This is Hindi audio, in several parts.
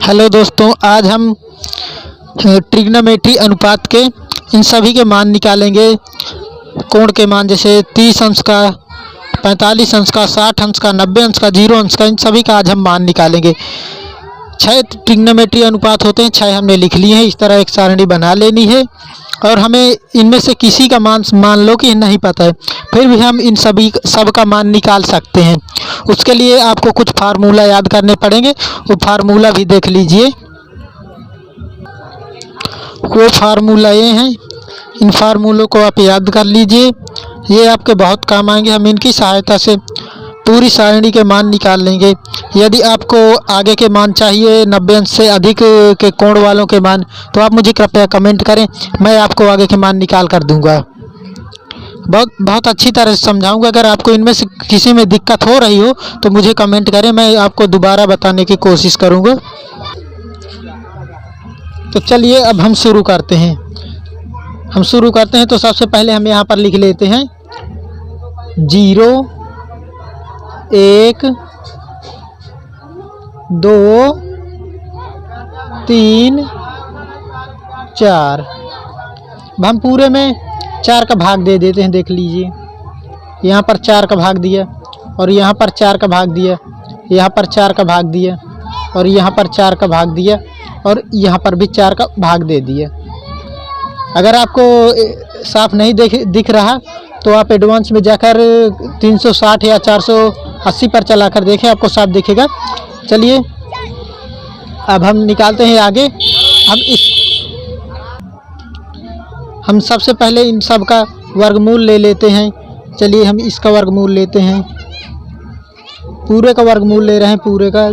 हेलो दोस्तों, आज हम ट्रिग्नोमेट्री अनुपात के इन सभी के मान निकालेंगे। कोण के मान जैसे 30 अंश का, 45 अंश का, 60 अंश का, 90 अंश का, 0 अंश का, इन सभी का आज हम मान निकालेंगे। 6 ट्रिग्नोमेट्री अनुपात होते हैं, 6 हमने लिख लिए हैं। इस तरह एक सारणी बना लेनी है और हमें इनमें से किसी का मान लो कि नहीं पता है, फिर भी हम इन सब का मान निकाल सकते हैं। उसके लिए आपको कुछ फार्मूला याद करने पड़ेंगे, वो फार्मूला भी देख लीजिए। वो फार्मूला ये हैं, इन फार्मूलों को आप याद कर लीजिए, ये आपके बहुत काम आएंगे। हम इनकी सहायता से पूरी सारणी के मान निकाल लेंगे। यदि आपको आगे के मान चाहिए, 90 अंश से अधिक के कोण वालों के मान, तो आप मुझे कृपया कमेंट करें, मैं आपको आगे के मान निकाल कर दूंगा। बहुत अच्छी तरह से समझाऊंगा। अगर आपको इनमें से किसी में दिक्कत हो रही हो तो मुझे कमेंट करें, मैं आपको दोबारा बताने की कोशिश करूंगा। तो चलिए अब हम शुरू करते हैं। तो सबसे पहले हम यहाँ पर लिख लेते हैं 0, 1, 2, 3, 4। अब हम पूरे में 4 का भाग दे देते हैं। देख लीजिए, यहाँ पर 4 का भाग दिया और यहाँ पर 4 का भाग दिया, यहाँ पर 4 का भाग दिया और यहाँ पर 4 का भाग दिया और यहाँ पर भी 4 का भाग दे दिया। अगर आपको साफ नहीं दिख रहा तो आप एडवांस में जाकर 360 या 480 पर चलाकर देखें, आपको साफ दिखेगा। चलिए अब हम निकालते हैं आगे। हम सबसे पहले इन सब का वर्गमूल ले लेते हैं। चलिए हम इसका वर्गमूल लेते हैं, पूरे का वर्गमूल ले रहे हैं, पूरे का।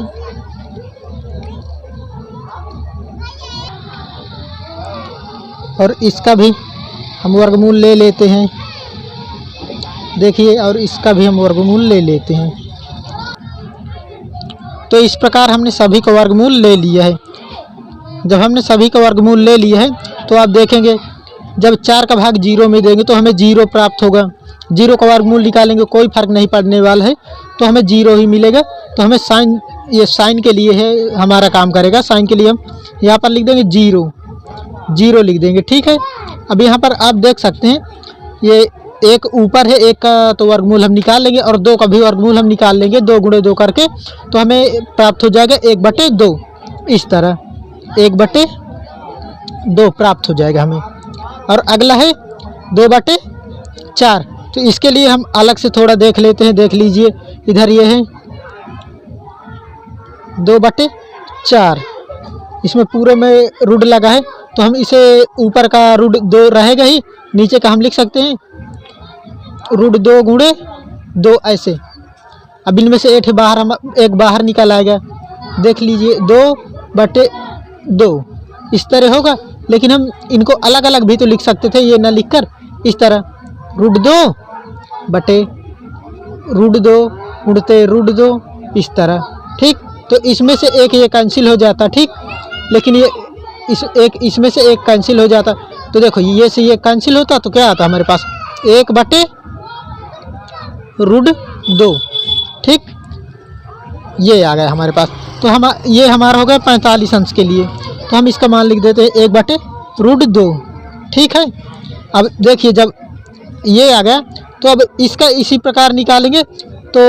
और इसका भी हम वर्गमूल ले लेते हैं, देखिए, और इसका भी हम वर्गमूल ले लेते हैं। तो इस प्रकार हमने सभी का वर्गमूल ले लिया है। जब हमने सभी का वर्गमूल ले लिया है तो आप देखेंगे जब 4 का भाग 0 में देंगे तो हमें 0 प्राप्त होगा। 0 का वर्गमूल निकालेंगे, कोई फर्क नहीं पड़ने वाला है, तो हमें 0 ही मिलेगा। तो हमें साइन, ये साइन के लिए है, हमारा काम करेगा। साइन के लिए हम यहाँ पर लिख देंगे 0 लिख देंगे, ठीक है। अब यहाँ पर आप देख सकते हैं ये एक ऊपर है, एक का तो वर्गमूल हम निकाल लेंगे और 2 का भी वर्गमूल हम निकाल लेंगे, 2 गुणे 2 करके, तो हमें प्राप्त हो जाएगा 1/2। इस तरह 1/2 प्राप्त हो जाएगा हमें। और अगला है 2/4। तो इसके लिए हम अलग से थोड़ा देख लेते हैं। देख लीजिए, इधर ये है 2/4, इसमें पूरे में रूट लगा है, तो हम इसे ऊपर का रूट 2 रहेगा ही, नीचे का हम लिख सकते हैं रूट 2 गुणे 2 ऐसे। अब इनमें से एक बाहर निकल आएगा। देख लीजिए 2/2 इस तरह होगा, लेकिन हम इनको अलग अलग भी तो लिख सकते थे, ये ना लिखकर इस तरह रूट 2/√2 उड़ते √2 इस तरह, ठीक। तो इसमें से एक ये कैंसिल हो जाता, ठीक, लेकिन ये इसमें से एक कैंसिल हो जाता। तो देखो ये से ये कैंसिल होता तो क्या आता हमारे पास 1/√2, ठीक, ये आ गया हमारे पास। तो ये हमारा हो गया 45 अंश के लिए, तो हम इसका मान लिख देते हैं 1/√2, ठीक है। अब देखिए जब ये आ गया तो अब इसका इसी प्रकार निकालेंगे। तो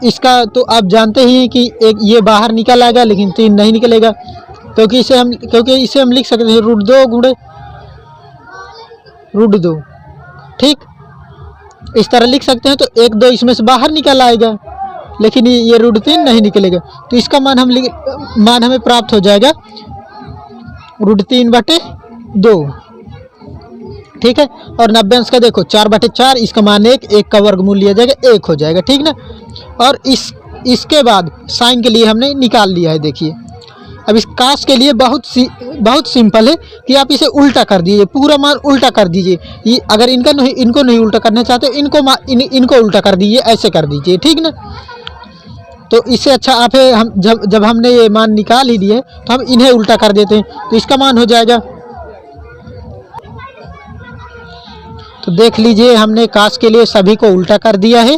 इसका तो आप जानते ही हैं कि एक ये बाहर निकल आएगा, लेकिन 3 नहीं निकलेगा, क्योंकि इसे हम लिख सकते हैं √2 गुणे √2, ठीक, इस तरह लिख सकते हैं। तो 1/2 इसमें से बाहर निकल आएगा, लेकिन ये √3 नहीं निकलेगा। तो इसका मान हमें प्राप्त हो जाएगा √3/2, ठीक है। और 90 अंश का देखो 4/4, इसका मान 1 का वर्गमूल लिया जाएगा, 1 हो जाएगा, ठीक ना। और इसके बाद साइन के लिए हमने निकाल लिया है। देखिए अब इस कास के लिए बहुत सिंपल है कि आप इसे उल्टा कर दीजिए, पूरा मान उल्टा कर दीजिए। ये अगर इनको नहीं उल्टा करना चाहते, इनको उल्टा कर दीजिए, ऐसे कर दीजिए, ठीक ना। तो इससे अच्छा आप हम जब हमने ये मान निकाल ही लिए तो हम इन्हें उल्टा कर देते हैं, तो इसका मान हो जाएगा। तो देख लीजिए हमने काश के लिए सभी को उल्टा कर दिया है।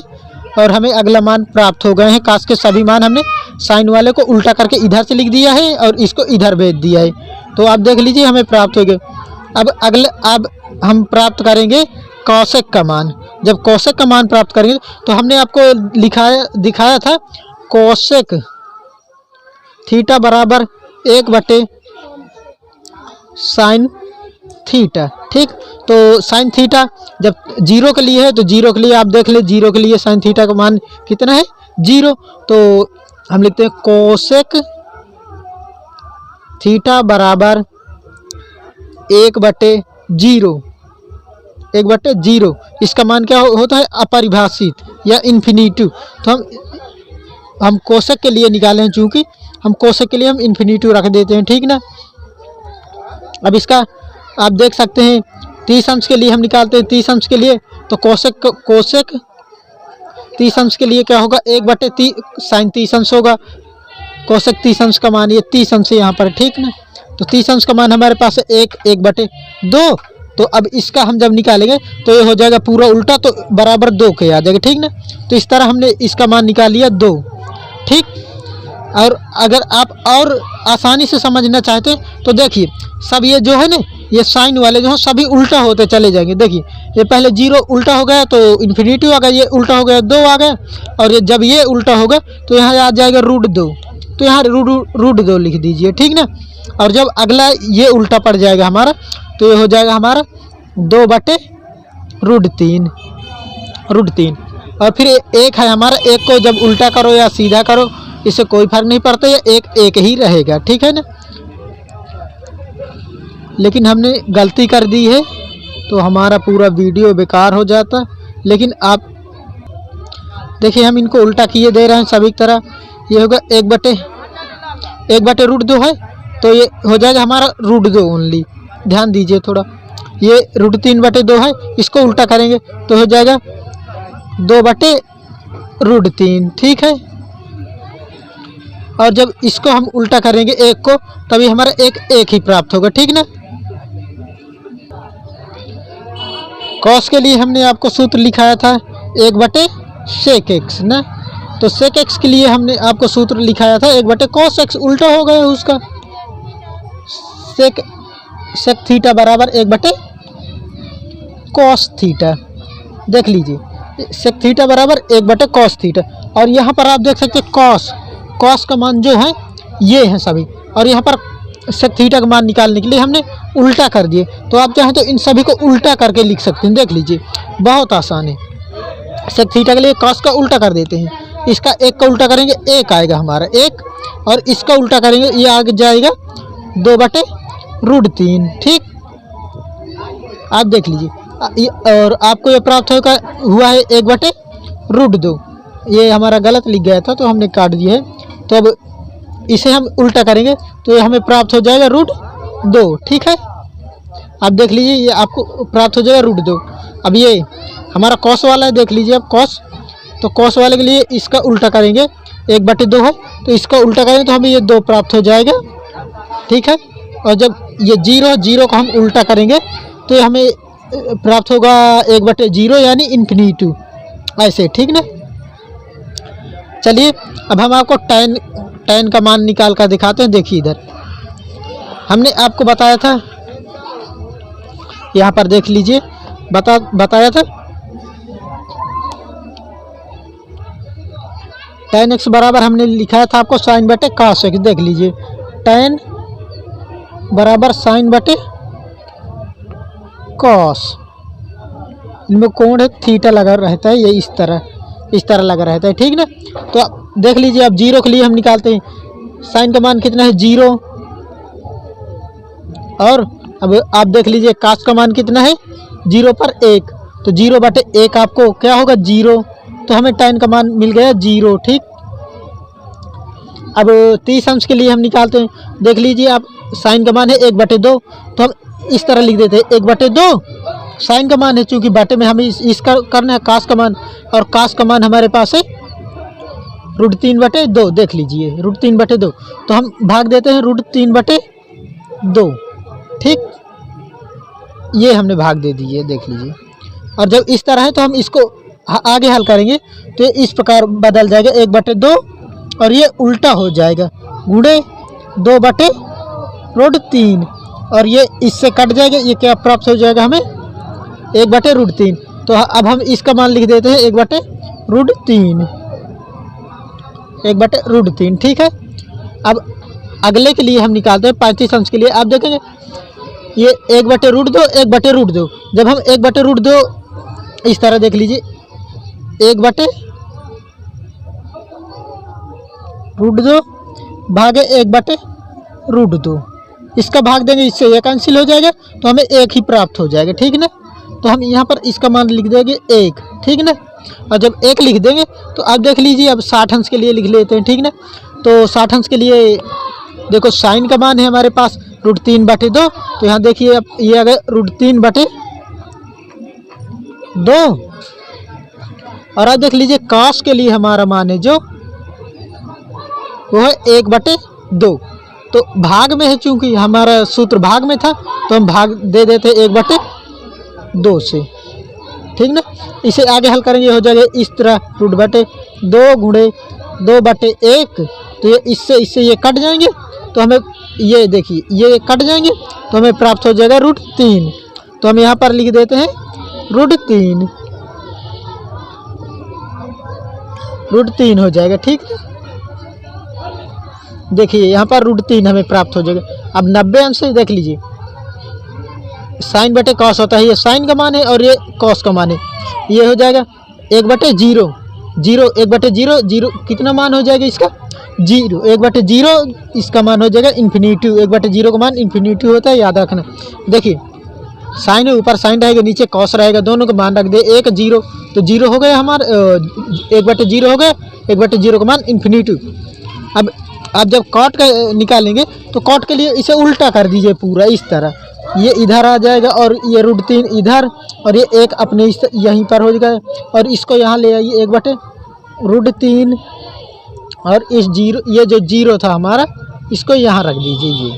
और हमें अगला मान प्राप्त हो गए हैं। काश के सभी मान हमने साइन वाले को उल्टा करके इधर से लिख दिया है और इसको इधर भेज दिया है। तो आप देख लीजिए हमें प्राप्त हो गए। अब हम प्राप्त करेंगे कौशिक का मान। जब कौशिक का मान प्राप्त करेंगे तो हमने आपको दिखाया था कौशिक थीटा बराबर 1 साइन थीटा। ठीक, तो साइन थीटा जब 0 के लिए है तो 0 के लिए आप देख ले, 0 के लिए साइन थीटा का मान कितना है 0। तो हम लिखते हैं कोसेक थीटा बराबर 1/0। 1/0 इसका मान क्या होता है, अपरिभाषित या इन्फिनिटिव। तो हम कोसेक के लिए निकाले हैं, चूंकि हम कोसेक के लिए हम इन्फिनिटिव रख देते हैं। ठीक ना। अब इसका आप देख सकते हैं 30 अंश के लिए हम निकालते हैं। 30 अंश के लिए तो कोसेक 30 अंश के लिए क्या होगा, 1/30 साइन 30 अंश होगा। कोसेक 30 अंश का मान ये 30 अंश यहाँ पर। ठीक ना। तो 30 अंश का मान हमारे पास है 1/2। तो अब इसका हम जब निकालेंगे तो ये हो जाएगा पूरा उल्टा, तो बराबर 2 के आ जाएगा। ठीक ना। तो इस तरह हमने इसका मान निकाल लिया 2। ठीक। और अगर आप और आसानी से समझना चाहते हैं तो देखिए सब ये जो है ना, ये साइन वाले जो है सभी उल्टा होते चले जाएंगे। देखिए ये पहले 0 उल्टा हो गया तो इन्फिनिटिव आ गया, ये उल्टा हो गया 2 आ गया, और ये जब ये उल्टा होगा तो यहाँ आ जाएगा √2। तो यहाँ √2 लिख दीजिए। ठीक ना। और जब अगला ये उल्टा पड़ जाएगा हमारा तो ये हो जाएगा हमारा 2/√3। और फिर एक है हमारा, एक को जब उल्टा करो या सीधा करो इससे कोई फर्क नहीं पड़ता, ये एक ही रहेगा। ठीक है ना। लेकिन हमने गलती कर दी है तो हमारा पूरा वीडियो बेकार हो जाता। लेकिन आप देखिए हम इनको उल्टा किए दे रहे हैं सभी तरह। ये होगा 1/√2 है तो ये हो जाएगा हमारा √2 ओनली। ध्यान दीजिए थोड़ा, ये √3/2 है, इसको उल्टा करेंगे तो हो जाएगा 2/√3। ठीक है। और जब इसको हम उल्टा करेंगे 1 को, तभी हमारा एक ही प्राप्त होगा। ठीक ना। कॉस के लिए हमने आपको सूत्र लिखाया था 1/sec x ना। तो sec x के लिए हमने आपको सूत्र लिखाया था 1/cos x। उल्टा हो गया उसका। sec थीटा बराबर 1/cos थीटा। देख लीजिए sec थीटा बराबर 1/cos थीटा। और यहाँ पर आप देख सकते हैं कॉस का मान जो है ये है सभी, और यहाँ पर sec थीटा का मान निकालने के लिए हमने उल्टा कर दिए। तो आप चाहें तो इन सभी को उल्टा करके लिख सकते हैं। देख लीजिए बहुत आसान है। sec थीटा के लिए cos का उल्टा कर देते हैं, इसका 1 का उल्टा करेंगे 1 आएगा हमारा 1, और इसका उल्टा करेंगे ये आगे जाएगा 2/√3। ठीक। आप देख लीजिए और आपको ये प्राप्त हुआ है 1/√2। ये हमारा गलत लिख गया था तो हमने काट दिया है। तो अब इसे हम उल्टा करेंगे तो ये हमें प्राप्त हो जाएगा √2। ठीक है। आप देख लीजिए ये आपको प्राप्त हो जाएगा √2। अब ये हमारा कॉस वाला है, देख लीजिए अब कॉस। तो कॉस वाले के लिए इसका उल्टा करेंगे 1/2 है तो इसका उल्टा करेंगे तो हमें ये 2 प्राप्त हो जाएगा। ठीक है। और जब ये 0 को हम उल्टा करेंगे तो ये हमें प्राप्त होगा 1/0 यानी इन्फिनिटिव ऐसे। ठीक ना। चलिए अब हम आपको tan का मान निकाल कर दिखाते हैं। देखिए इधर हमने आपको बताया था, यहाँ पर देख लीजिए बताया था tan x बराबर हमने लिखाया था आपको sin/cos x। देख लीजिए tan बराबर sin/cos, इनमें कोण है थीटा लगा रहता है, ये इस तरह लगा रहता है। ठीक ना। तो देख लीजिए अब 0 के लिए हम निकालते हैं। साइन का मान कितना है 0, और अब आप देख लीजिए cos का मान कितना है 0 पर 1, तो 0/1 आपको क्या होगा 0, तो हमें tan का मान मिल गया 0। ठीक। अब 30 अंश के लिए हम निकालते हैं। देख लीजिए आप साइन का मान है 1/2, तो हम इस तरह लिख देते हैं 1/2 साइन का मान है, चूंकि बाटे में हमें इसका करना है cos का मान, और cos का मान हमारे पास है √3/2। देख लीजिए √3/2, तो हम भाग देते हैं √3/2। ठीक। ये हमने भाग दे दिए, देख लीजिए। और जब इस तरह है तो हम इसको आगे हल करेंगे तो ये इस प्रकार बदल जाएगा 1/2 और ये उल्टा हो जाएगा गुणे 2/√3 और ये इससे कट जाएगा। ये क्या प्राप्त हो जाएगा हमें 1/√3। तो अब हम इसका मान लिख देते हैं 1/√3 1/√3 ठीक है। अब अगले के लिए हम निकालते हैं 35 अंश के लिए। आप देखेंगे ये 1/√2 1/√2। जब हम 1/√2 इस तरह देख लीजिए 1/√2 भागे 1/√2 इसका भाग देंगे, इससे ये कैंसिल हो जाएगा तो हमें 1 ही प्राप्त हो जाएगा ठीक ना। तो हम यहाँ पर इसका मान लिख देंगे 1 ठीक ना। और जब 1 लिख देंगे तो आप देख लीजिए अब 60 अंश के लिए लिख लेते हैं ठीक ना। तो 60 अंश के लिए देखो साइन का मान है हमारे पास √3/2। तो यहाँ देखिए अब ये आ गया √3/2 और अब देख लीजिए cos के लिए हमारा मान है जो वो है 1/2। तो भाग में है, चूंकि हमारा सूत्र भाग में था तो हम भाग दे देते 1/2 से ठीक ना। इसे आगे हल करेंगे हो जाएगा इस तरह √2 गुणे 2/1। तो ये इससे ये कट जाएंगे तो हमें ये देखिए ये कट जाएंगे तो हमें प्राप्त हो जाएगा √3। तो हम यहाँ पर लिख देते हैं √3 हो जाएगा ठीक है। देखिए यहाँ पर √3 हमें प्राप्त हो जाएगा। अब 90 अंश से देख लीजिए साइन बटे कॉस होता है, ये साइन का मान है और ये कॉस का मान है। ये हो जाएगा 1/0 1/0 कितना मान हो जाएगा इसका 0 1/0 इसका मान हो जाएगा इन्फिनिटी। 1/0 का मान इन्फिनिटी होता है, याद रखना। देखिए साइन है, ऊपर साइन रहेगा, नीचे कॉस रहेगा, दोनों का मान रख दे 1 0 तो 0 हो गया हमारा 1/0 हो गया 1/0 का मान इन्फिनिटी। अब आप जब कॉट का निकालेंगे तो कॉट के लिए इसे उल्टा कर दीजिए पूरा इस तरह, ये इधर आ जाएगा और ये √3 इधर और ये 1 अपने इस यहीं पर हो जाएगा और इसको यहाँ ले आइए 1/√3 और इस 0 ये जो 0 था हमारा इसको यहाँ रख दीजिए ये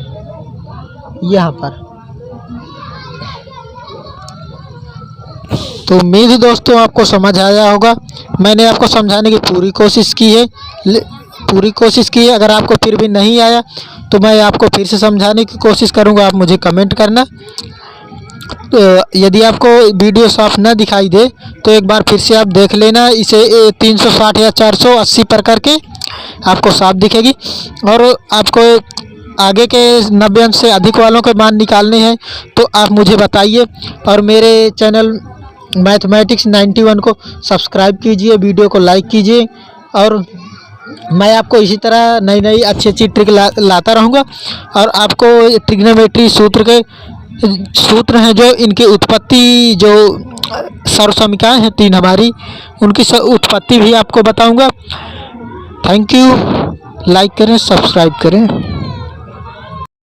यहाँ पर। तो उम्मीद है दोस्तों आपको समझ आया होगा। मैंने आपको समझाने की पूरी कोशिश की है। अगर आपको फिर भी नहीं आया तो मैं आपको फिर से समझाने की कोशिश करूंगा, आप मुझे कमेंट करना। तो यदि आपको वीडियो साफ न दिखाई दे तो एक बार फिर से आप देख लेना, इसे 360 या 480 पर करके आपको साफ दिखेगी। और आपको आगे के 90 अंश से अधिक वालों के मान निकालने हैं तो आप मुझे बताइए और मेरे चैनल मैथमेटिक्स 91 को सब्सक्राइब कीजिए, वीडियो को लाइक कीजिए और मैं आपको इसी तरह नई अच्छी ट्रिक लाता रहूँगा। और आपको ट्रिग्नोमेट्री सूत्र हैं जो इनकी उत्पत्ति, जो सर्वसमीकरण हैं 3 हमारी, उनकी उत्पत्ति भी आपको बताऊँगा। थैंक यू, लाइक करें, सब्सक्राइब करें।